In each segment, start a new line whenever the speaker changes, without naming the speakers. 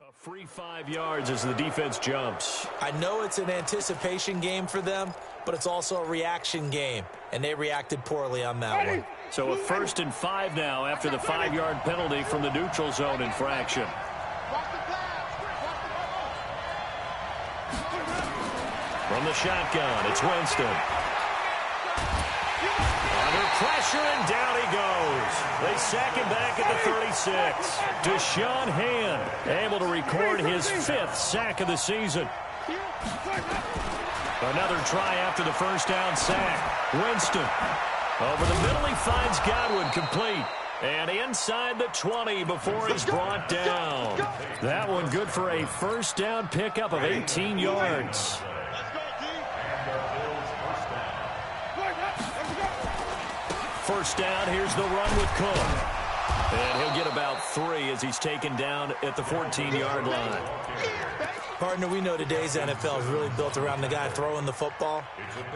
A free 5 yards as the defense jumps.
I know it's an anticipation game for them, but it's also a reaction game, and they reacted poorly on that one.
So a 1st and 5 now after the 5-yard penalty from the neutral zone infraction. From the shotgun, it's Winston. Under pressure, and down he goes. They sack him back at the 36. Deshaun Hand able to record his 5th sack of the season. Another try after the first down sack. Winston. Over the middle, he finds Godwin complete. And inside the 20 before he's brought down. That one good for a first down pickup of 18 yards. First down, here's the run with Cook. And he'll get about 3 as he's taken down at the 14-yard line.
Partner, we know today's NFL is really built around the guy throwing the football.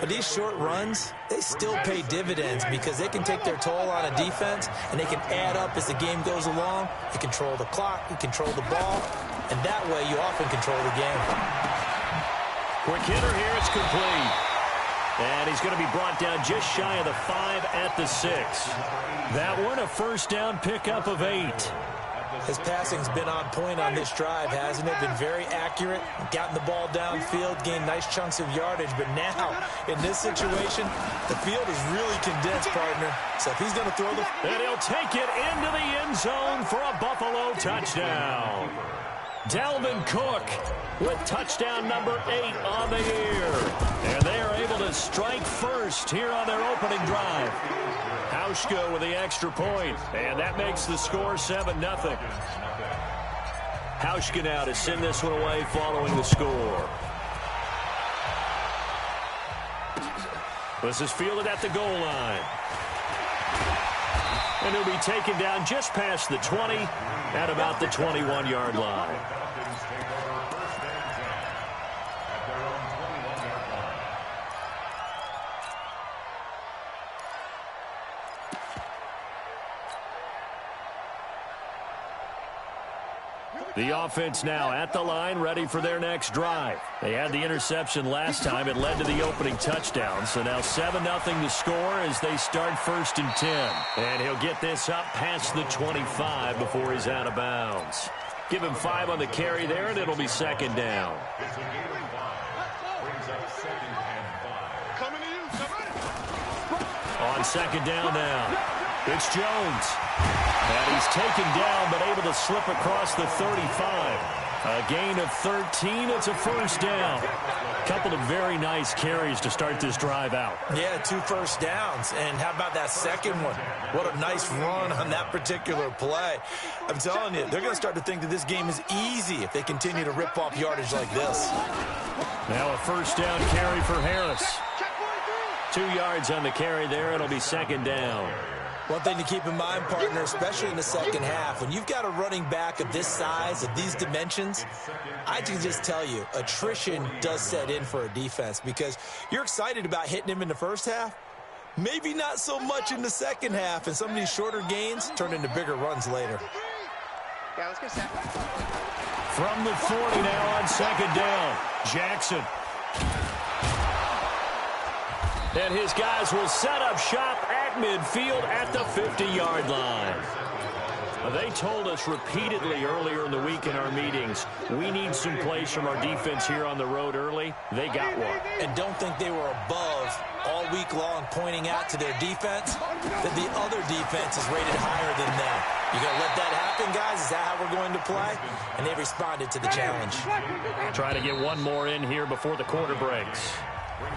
But these short runs, they still pay dividends because they can take their toll on a defense and they can add up as the game goes along. You control the clock, you control the ball, and that way you often control the game.
Quick hitter here, it's complete. And he's going to be brought down just shy of the 5 at the 6. That one a first down pickup of 8.
His passing's been on point on this drive, hasn't it? Been very accurate, gotten the ball downfield, gained nice chunks of yardage. But now, in this situation, the field is really condensed, partner. So if he's going to throw the...
And he'll take it into the end zone for a Buffalo touchdown. Dalvin Cook with touchdown number 8 on the year. And they are able to strike first here on their opening drive. Hauschka with the extra point, and that makes the score 7-0. Hauschka now to send this one away following the score. This is fielded at the goal line. And he'll be taken down just past the 20 at about the 21-yard line. The offense now at the line, ready for their next drive. They had the interception last time. It led to the opening touchdown. So now 7-0 the score as they start 1st and 10. And he'll get this up past the 25 before he's out of bounds. Give him 5 on the carry there, and it'll be 2nd down. On 2nd down now. It's Jones. And he's taken down, but able to slip across the 35. A gain of 13. It's a first down. Couple of very nice carries to start this drive out.
Yeah, 2 first downs. And how about that second one? What a nice run on that particular play. I'm telling you, they're going to start to think that this game is easy if they continue to rip off yardage like this.
Now a first down carry for Harris. 2 yards on the carry there. It'll be 2nd down.
One thing to keep in mind, partner, especially in the second half, when you've got a running back of this size, of these dimensions, I can just tell you, attrition does set in for a defense because you're excited about hitting him in the first half, maybe not so much in the second half, and some of these shorter gains turn into bigger runs later.
Yeah, let's get set.
From the 40 now on 2nd down, Jackson. And his guys will set up shop at midfield at the 50-yard line. They told us repeatedly earlier in the week in our meetings, we need some plays from our defense here on the road early. They got one.
And don't think they were above all week long pointing out to their defense that the other defense is rated higher than them. You going to let that happen, guys? Is that how we're going to play? And they responded to the challenge.
Try to get one more in here before the quarter breaks.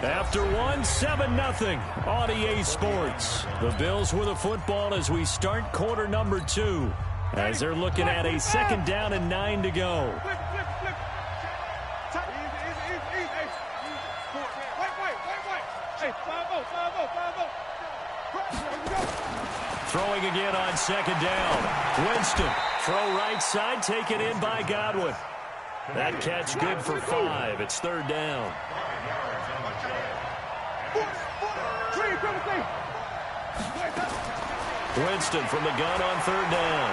After 7-0 on EA Sports. The Bills with a football as we start quarter number 2. As they're looking at a 2nd down and 9 to go. Throwing again on 2nd down. Winston, throw right side, taken in by Godwin. That catch good for 5. It's 3rd down. Winston from the gun on 3rd down.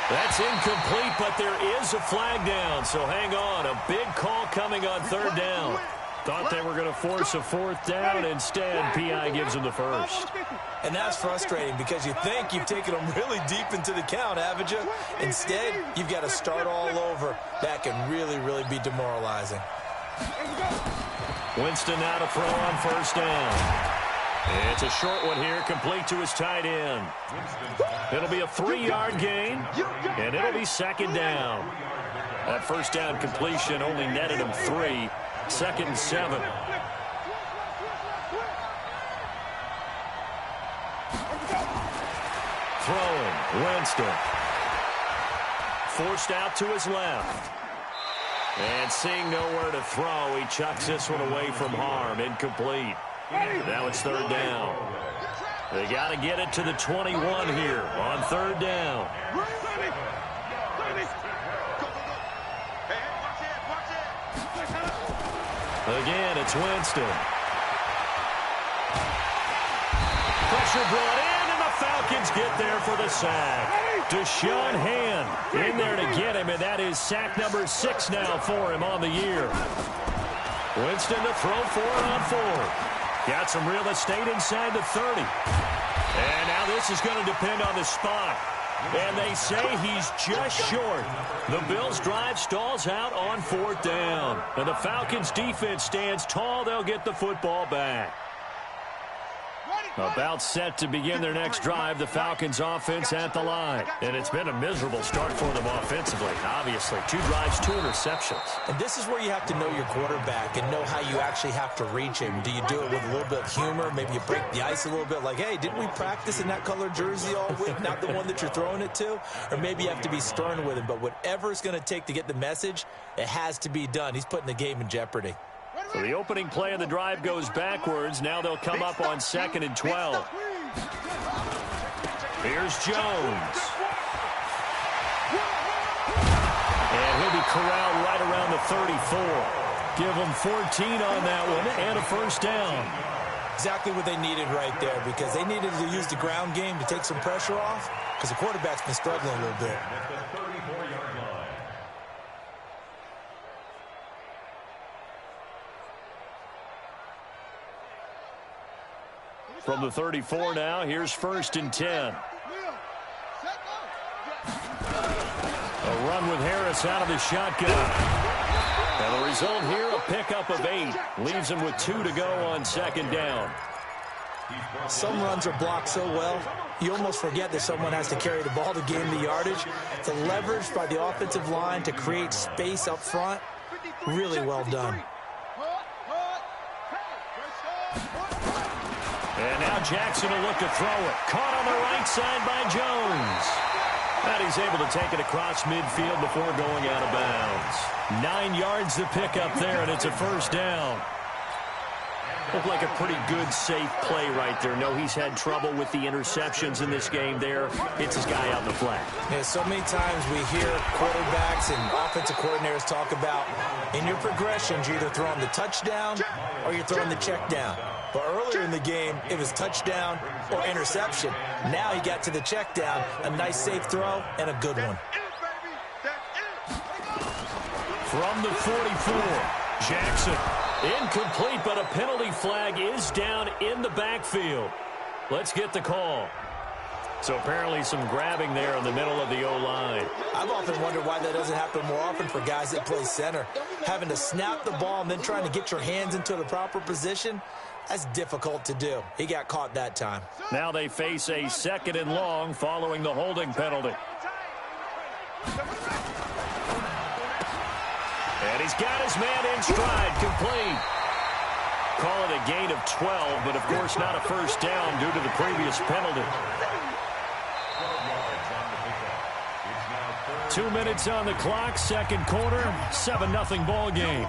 That's incomplete, but there is a flag down, so hang on. A big call coming on third down. Thought they were going to force a fourth down. Instead, P.I. gives them the first.
And that's frustrating because you think you've taken them really deep into the count, haven't you? Instead, you've got to start all over. That can really, really be demoralizing.
Winston now to throw on first down. It's a short one here, complete to his tight end. It'll be a 3-yard gain, and it'll be second down. That first down completion only netted him 3. Second and 7. Throwing, Winston. Forced out to his left. And seeing nowhere to throw, he chucks this one away from harm. Incomplete. Now it's third down. They got to get it to the 21 here on third down. Again, it's Winston. Pressure brought in, and the Falcons get there for the sack. Deshaun Hand in there to get him, and that is sack number 6 now for him on the year. Winston to throw for it on 4. Got some real estate inside the 30. And now this is going to depend on the spot. And they say he's just short. The Bills' drive stalls out on fourth down. And the Falcons' defense stands tall. They'll get the football back. About set to begin their next drive, the Falcons offense at the line. And it's been a miserable start for them offensively, obviously. 2 drives, 2 interceptions.
And this is where you have to know your quarterback and know how you actually have to reach him. Do you do it with a little bit of humor? Maybe you break the ice a little bit like, hey, didn't we practice in that color jersey all week? Not the one that you're throwing it to? Or maybe you have to be stern with him. But whatever it's going to take to get the message, it has to be done. He's putting the game in jeopardy.
So the opening play of the drive goes backwards. Now they'll come up on 2nd and 12. Here's Jones. And he'll be corralled right around the 34. Give them 14 on that one and a first down.
Exactly what they needed right there because they needed to use the ground game to take some pressure off because the quarterback's been struggling a little bit.
From the 34 now, here's 1st and 10. A run with Harris out of the shotgun. And the result here, a pickup of 8. Leaves him with 2 to go on 2nd down.
Some runs are blocked so well, you almost forget that someone has to carry the ball to gain the yardage. The leverage by the offensive line to create space up front, really well done.
And now Jackson will look to throw it. Caught on the right side by Jones. And he's able to take it across midfield before going out of bounds. 9 yards to pick up there, and it's a first down. Looked like a pretty good, safe play right there. No, he's had trouble with the interceptions in this game there. Hits his guy out in the flat.
Yeah, so many times we hear quarterbacks and offensive coordinators talk about in your progressions, you're either throwing the touchdown or you're throwing the check down. But earlier in the game, it was touchdown or interception. Now he got to the check down, a nice safe throw, and a good one.
From the 44, Jackson. Incomplete, but a penalty flag is down in the backfield. Let's get the call. So apparently some grabbing there in the middle of the O-line.
I've often wondered why that doesn't happen more often for guys that play center. Having to snap the ball and then trying to get your hands into the proper position, that's difficult to do. He got caught that time.
Now they face a 2nd and long following the holding penalty. And he's got his man in stride, complete. Call it a gain of 12, but of course not a first down due to the previous penalty. 2 minutes on the clock, 2nd quarter, 7-0 ball game.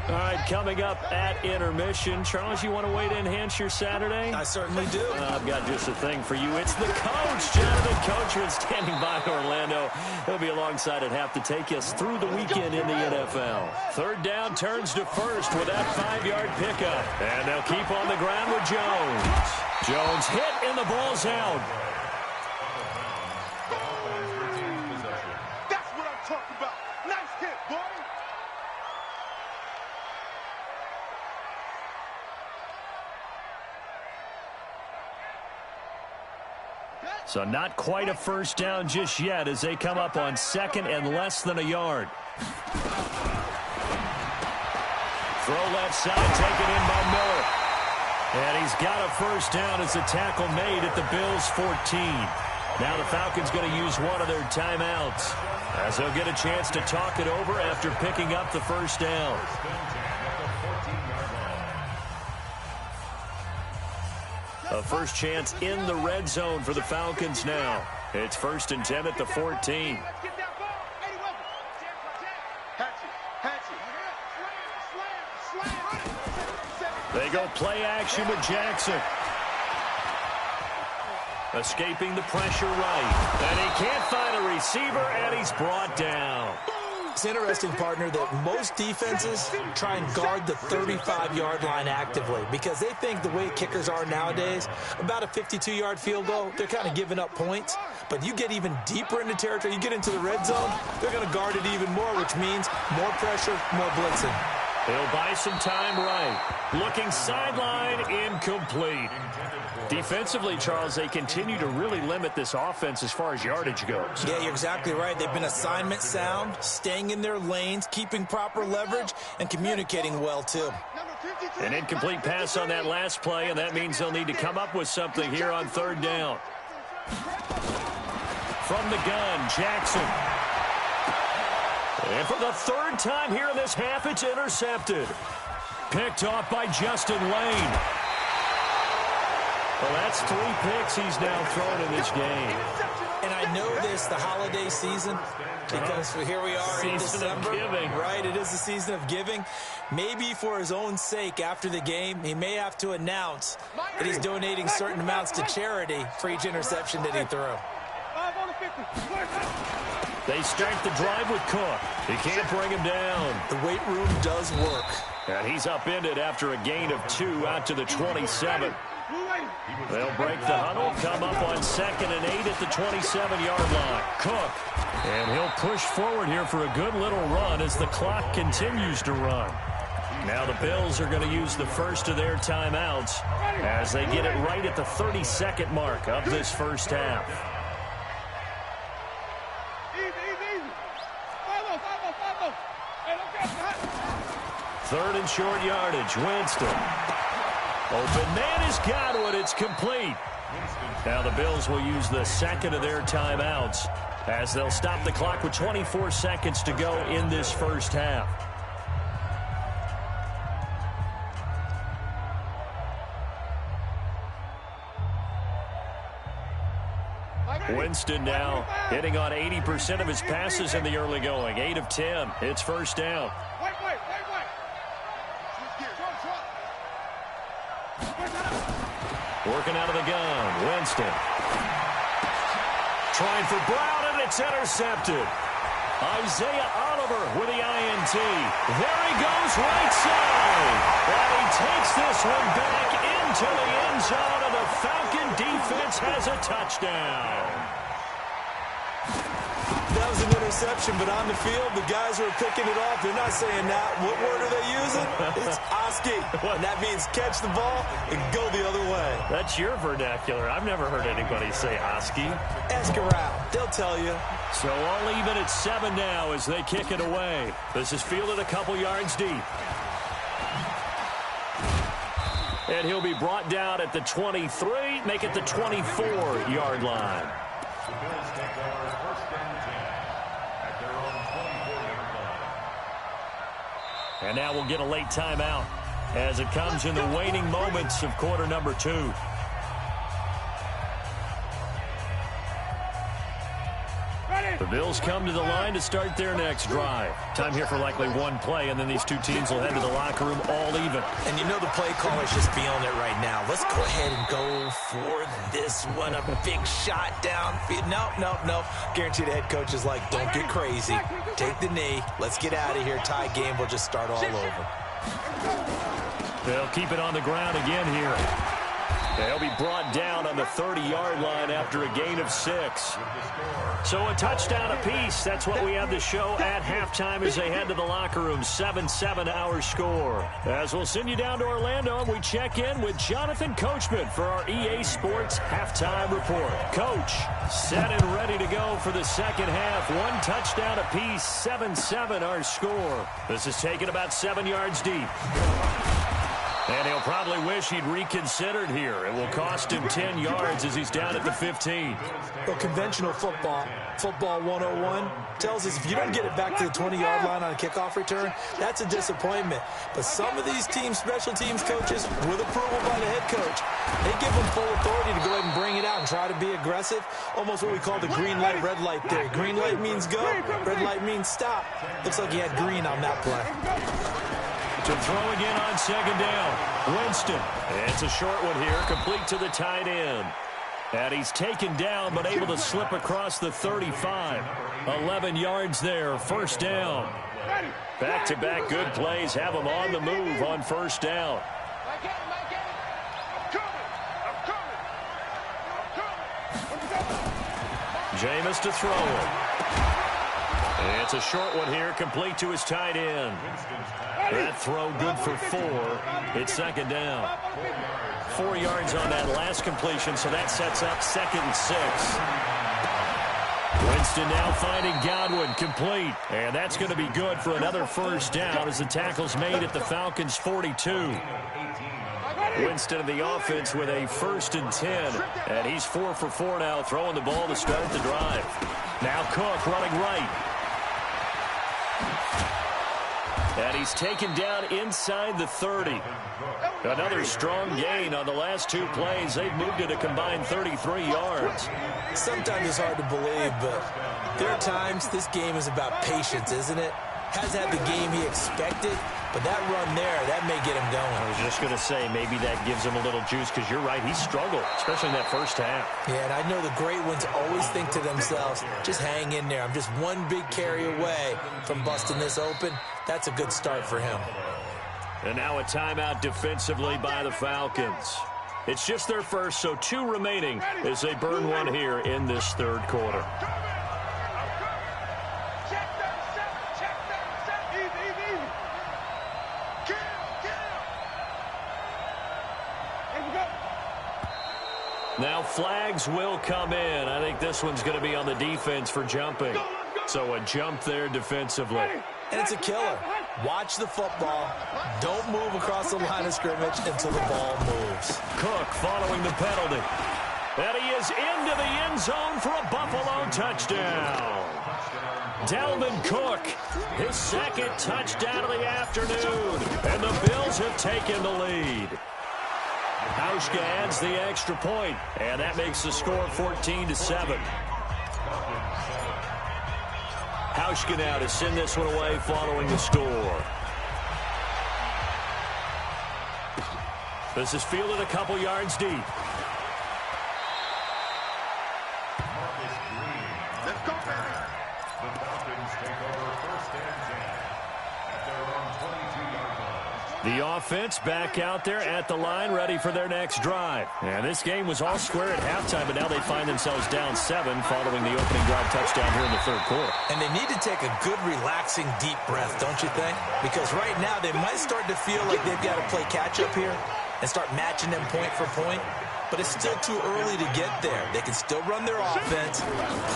All right, coming up at intermission. Charles, you want to wait to enhance your Saturday?
I certainly do.
I've got just a thing for you. It's the coach, Jonathan Coachman, standing by Orlando. He'll be alongside at half to take us through the weekend in the NFL. 3rd down turns to 1st with that 5-yard pickup. And they'll keep on the ground with Jones. Jones hit and the ball's out. So not quite a first down just yet as they come up on second and less than a yard. Throw left side, taken in by Miller. And he's got a first down as the tackle made at the Bills' 14. Now the Falcons going to use one of their timeouts as they'll get a chance to talk it over after picking up the first down. A first chance in the red zone for the Falcons now. It's 1st and 10 at the 14. They go play action with Jackson. Escaping the pressure right. And he can't find a receiver, and he's brought down.
It's interesting, partner, that most defenses try and guard the 35-yard line actively because they think the way kickers are nowadays, about a 52-yard field goal, they're kind of giving up points. But you get even deeper into territory, you get into the red zone, they're going to guard it even more, which means more pressure, more blitzing.
He'll buy some time right. Looking sideline, incomplete. Defensively, Charles, they continue to really limit this offense as far as yardage goes.
Yeah, you're exactly right. They've been assignment sound, staying in their lanes, keeping proper leverage, and communicating well, too.
An incomplete pass on that last play, and that means they'll need to come up with something here on 3rd down. From the gun, Jackson. And for the 3rd time here in this half, it's intercepted. Picked off by Justin Lane. Well, that's 3 picks he's now thrown in this game.
And I know this, the holiday season, because here we are in December. Right, it is the season of giving. Maybe for his own sake after the game, he may have to announce that he's donating certain amounts to charity for each interception that he threw.
They start the drive with Cook. He can't bring him down.
The weight room does work.
And he's upended after a gain of 2 out to the 27. They'll break the huddle, come up on 2nd and 8 at the 27-yard line. Cook. And he'll push forward here for a good little run as the clock continues to run. Now the Bills are going to use the first of their timeouts as they get it right at the 32nd mark of this first half. 3rd and short yardage. Winston. Open man has got it. It's complete. Now the Bills will use the 2nd of their timeouts as they'll stop the clock with 24 seconds to go in this first half. Winston now hitting on 80% of his passes in the early going. 8 of 10. It's first down. Working out of the gun. Winston. Trying for Brown, and it's intercepted. Isaiah Oliver with the INT. There he goes right side. And he takes this one back into the end zone, and the Falcon defense has a touchdown.
That was an interception, but on the field, the guys who are picking it off, they're not saying that. What word are they using? It's Oski. And that means catch the ball and go the other way.
That's your vernacular. I've never heard anybody say Oski.
Ask around. They'll tell you.
So all even at 7 now as they kick it away. This is fielded a couple yards deep. And he'll be brought down at the 23, make it the 24-yard line. And now we'll get a late timeout as it comes in the waning moments of quarter number 2. The Bills come to the line to start their next drive. Time here for likely one play, and then these two teams will head to the locker room all even.
And you know the play caller's just feeling it right now. Let's go ahead and go for this one. A big shot downfield. Nope. Guaranteed the head coach is like, don't get crazy. Take the knee. Let's get out of here. Tie game. We'll just start all over.
They'll keep it on the ground again here. They'll be brought down on the 30-yard line after a gain of 6. So a touchdown apiece. That's what we have to show at halftime as they head to the locker room. 7-7 our score. As we'll send you down to Orlando, and we check in with Jonathan Coachman for our EA Sports Halftime Report. Coach, set and ready to go for the second half. One touchdown apiece. 7-7 our score. This is taken about 7 yards deep. And he'll probably wish he'd reconsidered here. It will cost him 10 yards as he's down at the 15.
Well, conventional football 101, tells us if you don't get it back to the 20-yard line on a kickoff return, that's a disappointment. But some of these teams, special teams coaches, with approval by the head coach, they give them full authority to go ahead and bring it out and try to be aggressive. Almost what we call the green light, red light theory. Green light means go, red light means stop. Looks like he had green on that play.
To throw again on second down. Winston. It's a short one here, complete to the tight end. And he's taken down, but able to slip across the 35. 11 yards there, first down. Back-to-back good plays have him on the move on first down. Jameis to throw it. And it's a short one here, complete to his tight end. That throw good for 4. It's second down. 4 yards on that last completion, so that sets up 2nd and 6. Winston now finding Godwin, complete. And that's going to be good for another first down as the tackle's made at the Falcons' 42. Winston of the offense with a 1st and 10. And he's 4 for 4 now, throwing the ball to start the drive. Now Cook running right. And he's taken down inside the 30. Another strong gain on the last 2 plays. They've moved it a combined 33 yards.
Sometimes it's hard to believe, but there are times this game is about patience, isn't it? Hasn't had the game he expected, but that run there, that may get him going.
I was just going to say, maybe that gives him a little juice, because you're right, he struggled, especially in that first half.
Yeah, and I know the great ones always think to themselves, just hang in there. I'm just one big carry away from busting this open. That's a good start for him.
And now a timeout defensively by the Falcons. It's just their first, so 2 remaining as they burn one here in this third quarter. Now flags will come in. I think this one's going to be on the defense for jumping. So a jump there defensively.
And it's a killer. Watch the football. Don't move across the line of scrimmage until the ball moves.
Cook following the penalty. And he is into the end zone for a Buffalo touchdown. Dalvin Cook, his 2nd touchdown of the afternoon. And the Bills have taken the lead. Hauschka adds the extra point, and that makes the score 14-7. Hauschka now to send this one away following the score. This is fielded a couple yards deep.
Let's go, baby. The Falcons take over 1st and 10 at their own 22-yard line.
The offense back out there at the line, ready for their next drive. And this game was all square at halftime, but now they find themselves down 7 following the opening drive touchdown here in the third quarter.
And they need to take a good, relaxing, deep breath, don't you think? Because right now they might start to feel like they've got to play catch-up here and start matching them point for point. But it's still too early to get there. They can still run their offense.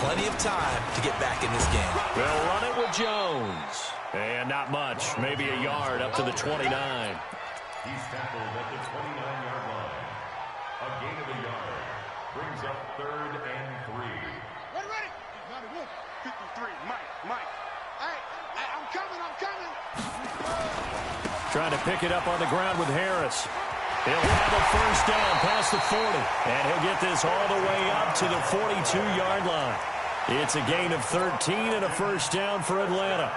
Plenty of time to get back in this game.
They'll run it with Jones. And not much, maybe a yard up to the 29.
He's tackled at the 29-yard line. A gain of a yard brings up 3rd and 3.
Ready. 53, Mike. Hey, I'm coming.
Trying to pick it up on the ground with Harris. He'll have a first down past the 40. And he'll get this all the way up to the 42-yard line. It's a gain of 13 and a first down for Atlanta.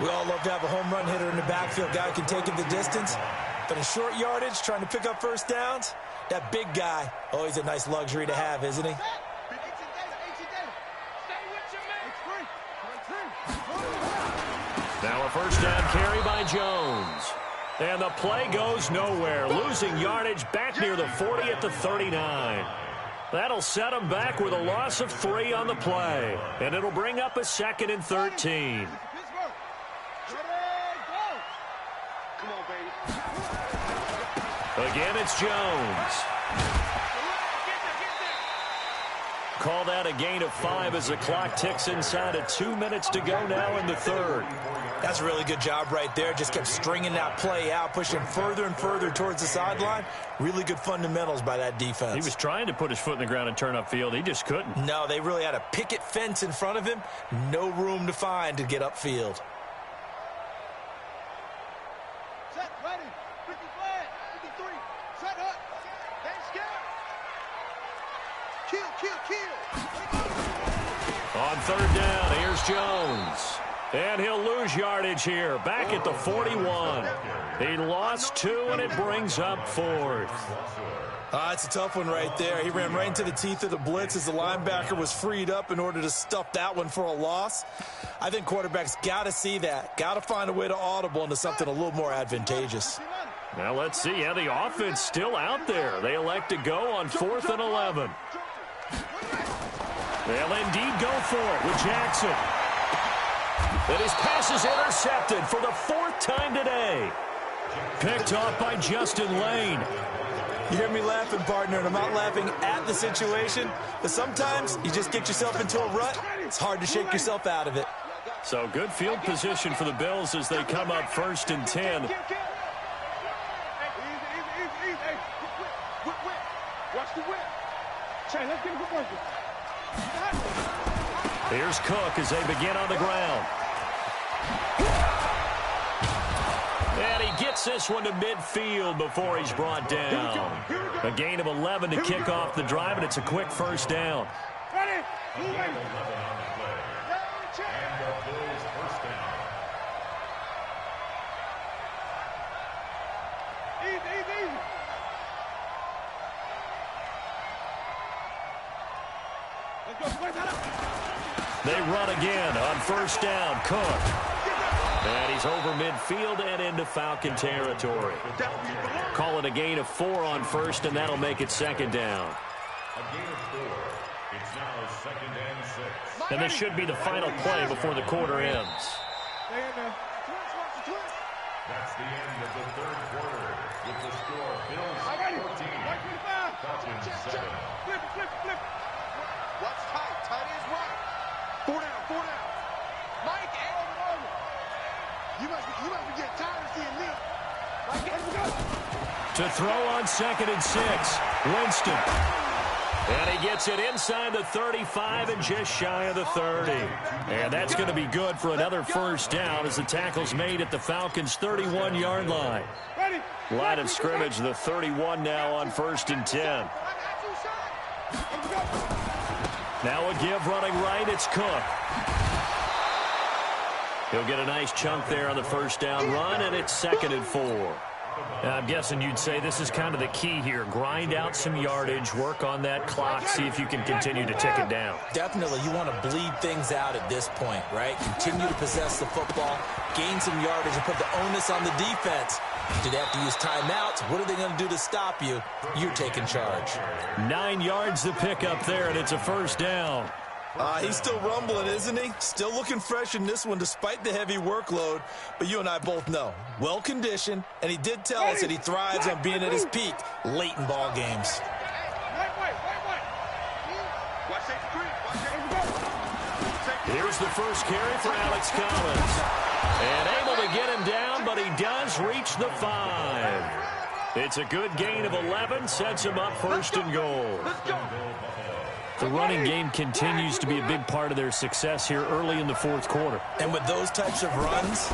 We all love to have a home run hitter in the backfield. Guy who can take it the distance. But in short yardage, trying to pick up first downs, that big guy, always a nice luxury to have, isn't he?
Now a first down carry by Jones. And the play goes nowhere. Losing yardage back near the 40 at the 39. That'll set them back with a loss of 3 on the play. And it'll bring up a 2nd and 13. Again, it's Jones. Call that a gain of 5 as the clock ticks inside of 2 minutes to go now in the 3rd.
That's a really good job right there. Just kept stringing that play out, pushing further and further towards the sideline. Really good fundamentals by that defense.
He was trying to put his foot in the ground and turn upfield. He just couldn't.
No, they really had a picket fence in front of him. No room to find to get upfield.
Set, ready, 50 flag, 53, set up, stand scared. Kill.
On 3rd down, here's Jones. And he'll lose yardage here, back at the 41. He lost 2, and it brings up 4th.
It's a tough one right there. He ran right into the teeth of the blitz as the linebacker was freed up in order to stuff that one for a loss. I think quarterbacks got to see that. Got to find a way to audible into something a little more advantageous.
Now let's see. Yeah, the offense still out there. They elect to go on 4th and 11. They'll indeed go for it with Jackson. And his pass is intercepted for the 4th time today. Picked off by Justin Lane.
You hear me laughing, partner, and I'm not laughing at the situation, but sometimes you just get yourself into a rut. It's hard to shake yourself out of it.
So good field position for the Bills as they come up 1st and 10.
Watch the whip. Chay, let's get a good worker.
Here's Cook as they begin on the ground. And he gets this one to midfield before he's brought down. A gain of 11 to kick off the drive, and it's a quick 1st down.
Ready?
Gain of 11 on the play. And the Bills' 1st down.
Easy. Let's go.
They run again on 1st down. Cook. And he's over midfield and into Falcon territory. Call it a gain of 4 on 1st, and that'll make it 2nd down.
A gain of 4. It's now 2nd and 6.
And this should be the final play before the quarter ends.
That's the end of the 3rd quarter with the score Bills 14, Falcons 7.
Flip. Watch tight is right. 4 down. Mike, over. You must be getting tired of seeing me. Mike, let's go.
To throw on 2nd and 6, Winston. And he gets it inside the 35 and just shy of the 30. And that's going to be good for another 1st down as the tackle's made at the Falcons' 31-yard line. Line of scrimmage, the 31 now on 1st and 10. Now a give running right, it's Cook. He'll get a nice chunk there on the 1st down run, and it's 2nd and 4. I'm guessing you'd say this is kind of the key here. Grind out some yardage, work on that clock, see if you can continue to tick it down.
Definitely, you want to bleed things out at this point, right? Continue to possess the football, gain some yardage, and put the onus on the defense. Do they have to use timeouts? What are they going to do to stop you? You're taking charge.
9 yards to pick up there, and it's a 1st down.
He's still rumbling, isn't he? Still looking fresh in this one despite the heavy workload. But you and I both know, well-conditioned, and he did tell us that he thrives on being at his peak late in ball games.
Here's the first carry for Alex Collins. And able to get him down, but he does reach the 5. It's a good gain of 11, sets him up 1st and goal. The running game continues to be a big part of their success here early in the 4th quarter.
And with those types of runs,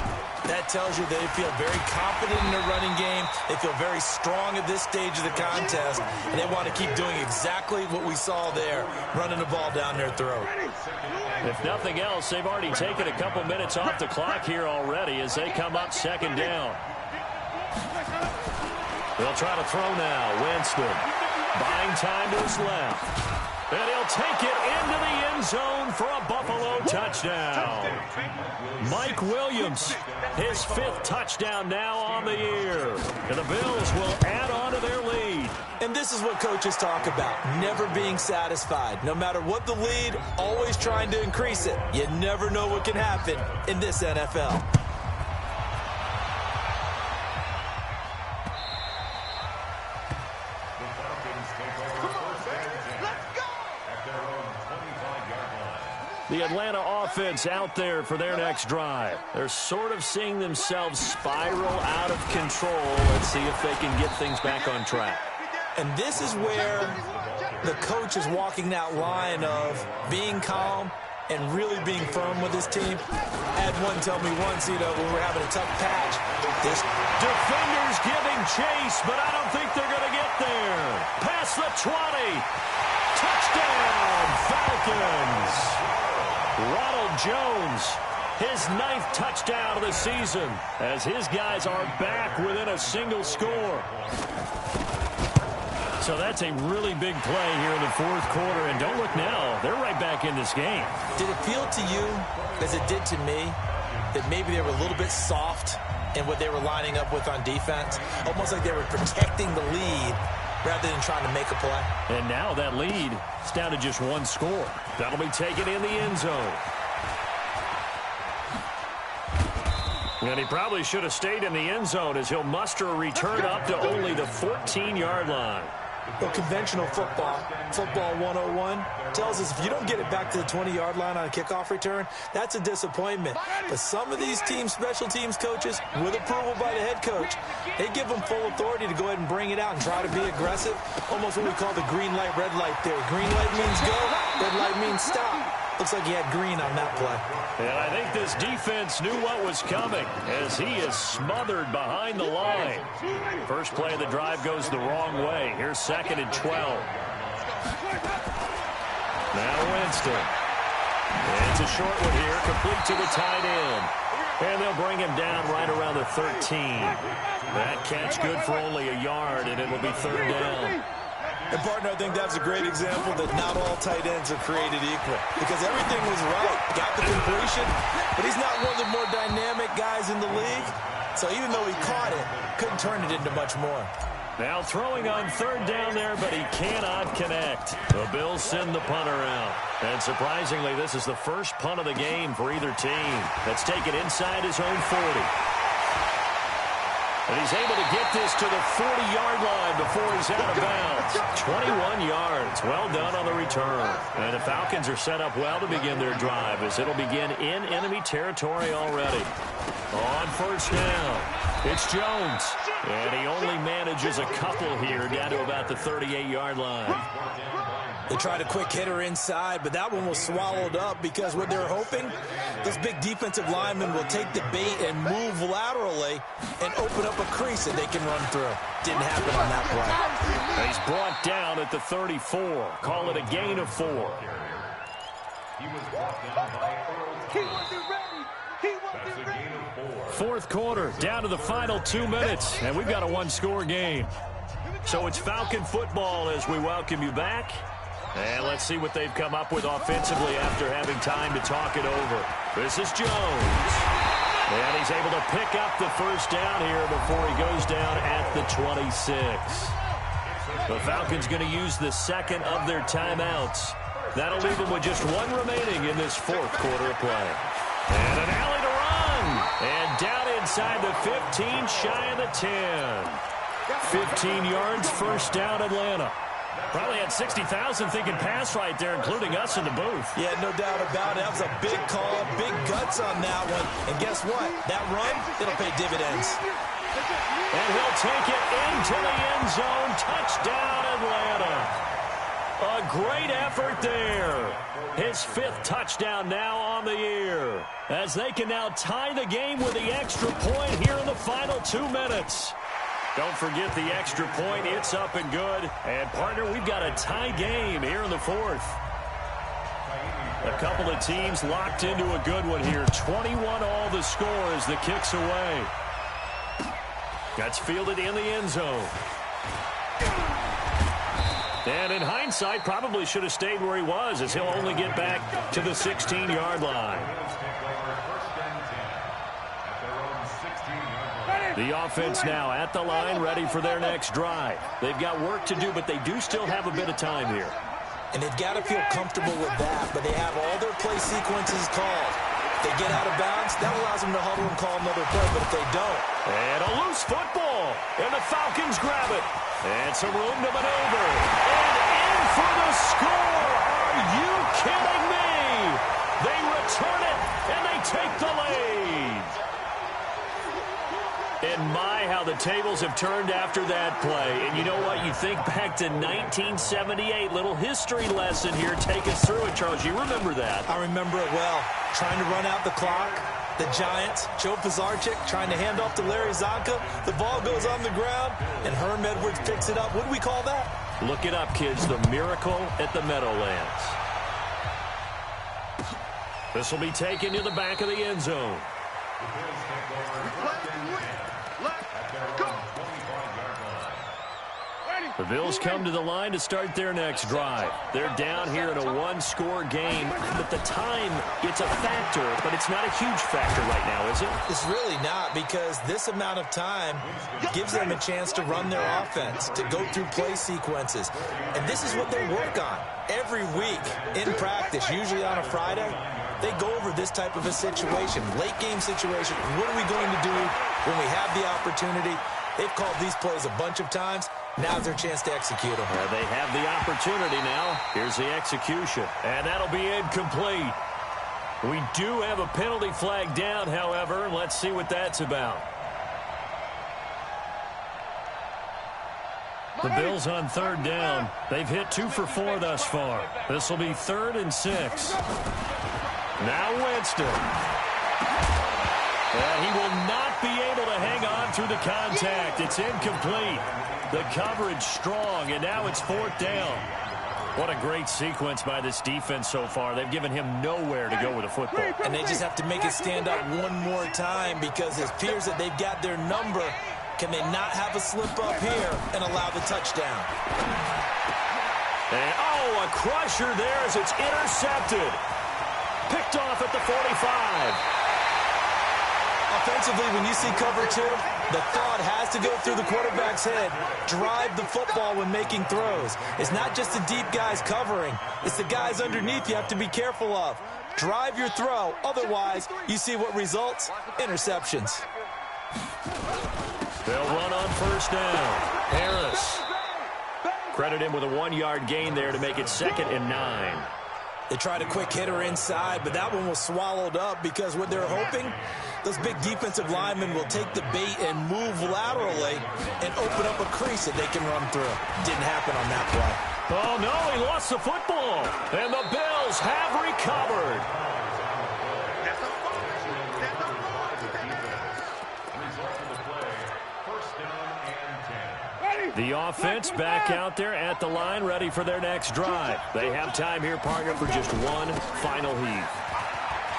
that tells you they feel very confident in their running game. They feel very strong at this stage of the contest, and they want to keep doing exactly what we saw there, running the ball down their throat.
If nothing else, they've already taken a couple minutes off the clock here already as they come up 2nd down. They'll try to throw now. Winston buying time to his left. And he'll take it into the end zone for a Buffalo touchdown. Mike Williams, his 5th touchdown now on the year. And the Bills will add on to their lead.
And this is what coaches talk about, never being satisfied. No matter what the lead, always trying to increase it. You never know what can happen in this NFL.
The Atlanta offense out there for their next drive. They're sort of seeing themselves spiral out of control. Let's see if they can get things back on track.
And this is where the coach is walking that line of being calm and really being firm with his team. I had one tell me once, when we were having a tough patch. This
defender's giving chase, but I don't think they're going to get there. Past the 20. Touchdown, Falcons. Ronald Jones, his 9th touchdown of the season, as his guys are back within a single score. So that's a really big play here in the 4th quarter, and don't look now, they're right back in this game.
Did it feel to you, as it did to me, that maybe they were a little bit soft in what they were lining up with on defense? Almost like they were protecting the lead rather than trying to make a play.
And now that lead is down to just 1 score. That'll be taken in the end zone. And he probably should have stayed in the end zone as he'll muster a return up to only the 14-yard line.
Well, conventional football 101, tells us if you don't get it back to the 20-yard line on a kickoff return, that's a disappointment. But some of these teams, special teams coaches, with approval by the head coach, they give them full authority to go ahead and bring it out and try to be aggressive. Almost what we call the green light, red light theory. Green light means go, red light means stop. Looks like he had green on that play.
And I think this defense knew what was coming as he is smothered behind the line. First play of the drive goes the wrong way. Here's 2nd and 12. Now Winston. It's a short one here, complete to the tight end. And they'll bring him down right around the 13. That catch good for only a yard, and it will be 3rd down.
And, partner, I think that's a great example that not all tight ends are created equal. Because everything was right. Got the completion, but he's not one of the more dynamic guys in the league. So even though he caught it, couldn't turn it into much more.
Now throwing on 3rd down there, but he cannot connect. The Bills send the punter out. And surprisingly, this is the first punt of the game for either team. That's taken inside his own 40. And he's able to get this to the 40-yard line before he's out of bounds. 21 yards. Well done on the return. And the Falcons are set up well to begin their drive as it'll begin in enemy territory already. On 1st down, it's Jones. And he only manages a couple here down to about the 38-yard line.
They tried a quick hitter inside, but that one was swallowed up because what they're hoping, this big defensive lineman will take the bait and move laterally and open up a crease that they can run through. Didn't happen on that play.
He's brought down at the 34. Call it a gain of 4.
He was brought down by Earl.
He wasn't ready. He wasn't ready.
4th quarter, down to the final 2 minutes, and we've got a 1-score game. So it's Falcon football as we welcome you back. And let's see what they've come up with offensively after having time to talk it over. This is Jones. And he's able to pick up the 1st down here before he goes down at the 26. The Falcons going to use the 2nd of their timeouts. That'll leave them with just 1 remaining in this 4th quarter of play. And an alley to run. And down inside the 15, shy of the 10. 15 yards, 1st down, Atlanta. Probably had 60,000 thinking pass right there, including us in the booth.
Yeah, no doubt about it. That was a big call, big guts on that one. And guess what? That run, it'll pay dividends.
And he'll take it into the end zone. Touchdown, Atlanta. A great effort there. His 5th touchdown now on the year. As they can now tie the game with the extra point here in the final 2 minutes. Don't forget the extra point. It's up and good. And, partner, we've got a tie game here in the 4th. A couple of teams locked into a good one here. 21 all the score as the kick's away. That's fielded in the end zone. And in hindsight, probably should have stayed where he was, as he'll only get back to the 16-yard line. The offense now at the line, ready for their next drive. They've got work to do, but they do still have a bit of time here.
And they've got to feel comfortable with that, but they have all their play sequences called. If they get out of bounds, that allows them to huddle and call another play, but if they don't.
And a loose football, and the Falcons grab it. And some room to maneuver. And in for the score. Are you kidding me? They return it, and they take the lead. And my, how the tables have turned after that play. And you know what? You think back to 1978. Little history lesson here. Take us through it, Charles. You remember that.
I remember it well. Trying to run out the clock. The Giants, Joe Pisarcik trying to hand off to Larry Zonka. The ball goes on the ground, and Herm Edwards picks it up. What do we call that?
Look it up, kids. The miracle at the Meadowlands. This will be taken to the back of the end zone. The Bills come to the line to start their next drive. They're down here in a one-score game, but the time, it's a factor, but it's not a huge factor right now, is it?
It's really not, because this amount of time gives them a chance to run their offense, to go through play sequences. And this is what they work on every week in practice, usually on a Friday. They go over this type of a situation, late-game situation. What are we going to do when we have the opportunity? They've called these plays a bunch of times. Now's their chance to execute them.
They have the opportunity now. Here's the execution. And that'll be incomplete. We do have a penalty flag down, however. Let's see what that's about. The Bills on third down. They've hit 2 for 4 thus far. This will be 3rd and 6. Now Winston. And he will not be able to hang on through the contact. It's incomplete. The coverage strong, and now it's 4th down. What a great sequence by this defense so far. They've given him nowhere to go with the football.
And they just have to make it stand up one more time, because it appears that they've got their number. Can they not have a slip up here and allow the touchdown?
And, oh, a crusher there as it's intercepted. Picked off at the 45.
Offensively, when you see cover 2, the thought has to go through the quarterback's head. Drive the football when making throws. It's not just the deep guys covering. It's the guys underneath you have to be careful of. Drive your throw. Otherwise, you see what results? Interceptions.
They'll run on 1st down. Harris. Credit him with a 1-yard gain there to make it 2nd and 9.
They tried a quick hitter inside, but that one was swallowed up, because what they're hoping, those big defensive linemen will take the bait and move laterally and open up a crease that they can run through. Didn't happen on that play.
Oh, no, he lost the football. And the Bills have recovered. The offense back out there at the line, ready for their next drive. They have time here, partner, for just one final heave.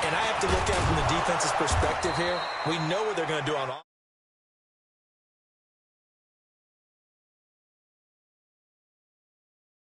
And I have to look at it from the defense's perspective here. We know what they're going to do on offense.